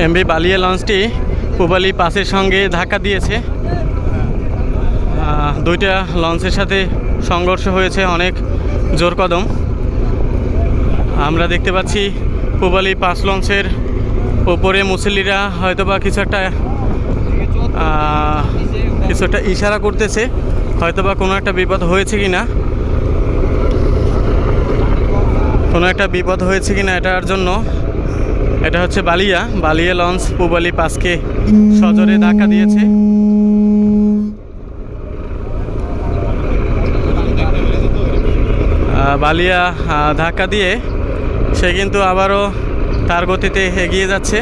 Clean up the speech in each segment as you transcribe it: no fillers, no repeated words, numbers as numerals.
MV Balia লঞ্চটি পূবালী পাসের সঙ্গে ধাক্কা দিয়েছে। দুইটা লঞ্চের সাথে সংঘর্ষ হয়েছে অনেক জোর কদম। আমরা দেখতে পাচ্ছি পূবালী পাস লঞ্চের উপরে মুসল্লিরা হয়তোবা কিছু একটা ইশারা করতেছে, হয়তোবা কোনো একটা বিপদ হয়েছে কিনা, এটার জন্য। এটা হচ্ছে বালিয়া লঞ্চ পূবালী পাসকে সজোরে ধাক্কা দিয়েছে। বালিয়া ধাক্কা দিয়ে সে কিন্তু আবারও তার গতিতে এগিয়ে যাচ্ছে।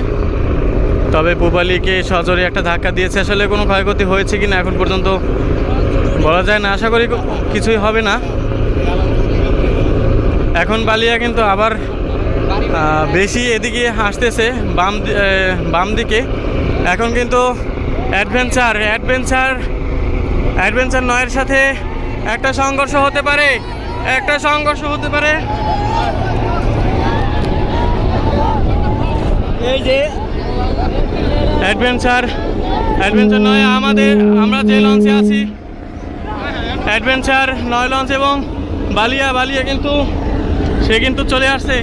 তবে পূবালীকে সজোরে একটা ধাক্কা দিয়েছে। আসলে কোনো ক্ষয়ক্ষতি হয়েছে কিনা এখন পর্যন্ত বলা যায় না, আশা করি কিছুই হবে না। এখন বালিয়া কিন্তু আবার বেশি এদিকে আসতেছে বাম দিকে। এখন কিন্তু অ্যাডভেঞ্চার 9-এর সাথে একটা সংঘর্ষ হতে পারে, এই যে অ্যাডভেঞ্চার 9 আমরা যে লঞ্চে আছি অ্যাডভেঞ্চার 9 লঞ্চ এবং বালিয়া কিন্তু সে কিন্তু চলে আসছে।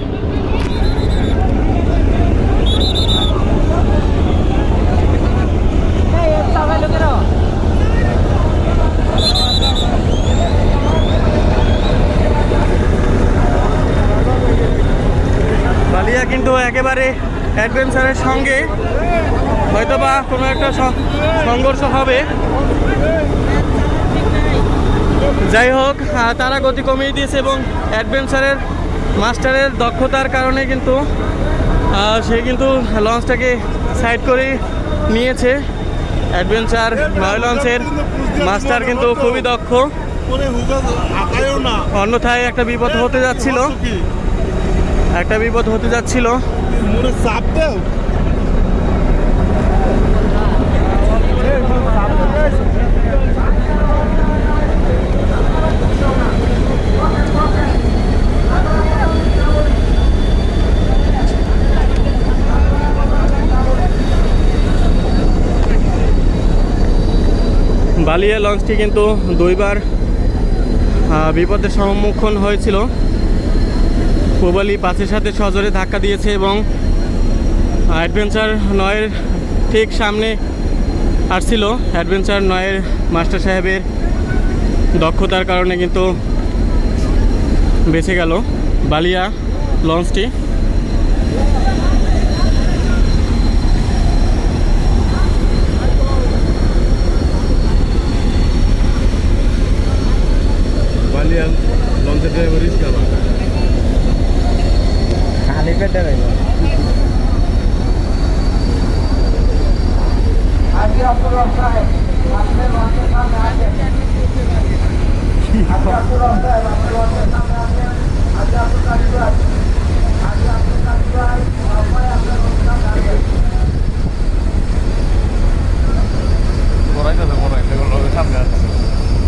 বালিয়া কিন্তু একেবারে অ্যাডভেঞ্চারের সঙ্গে হয়তোবা কোনো একটা সংঘর্ষ হবে। যাই হোক, তারা গতি কমিয়ে দিয়েছে এবং অ্যাডভেঞ্চারের মাস্টারের দক্ষতার কারণে কিন্তু সে কিন্তু লঞ্চটাকে সাইড করে নিয়েছে। অ্যাডভেঞ্চার 9 লঞ্চের মাস্টার কিন্তু খুবই দক্ষ, অন্যথায় একটা বিপদ হতে যাচ্ছিল। বালিয়া লঞ্চটি কিন্তু দুইবার বিপদের সম্মুখীন হয়েছিল। পূবালী পাসের সাথে সজোরে ধাক্কা দিয়েছে এবং অ্যাডভেঞ্চার 9-এর ঠিক সামনে আসছিল। অ্যাডভেঞ্চার 9-এর মাস্টার সাহেবের দক্ষতার কারণে কিন্তু বেঁচে গেল বালিয়া লঞ্চটি। বালিয়া লঞ্চের ড্রাইভার রিস্কা খালি পেটে রইল। আজকে আপনার রাস্তায় আপনার লঞ্চের সামনে আছে, আজকে আপনার রাস্তায় আপনার লঞ্চের সামনে আছে, আজকে আপনার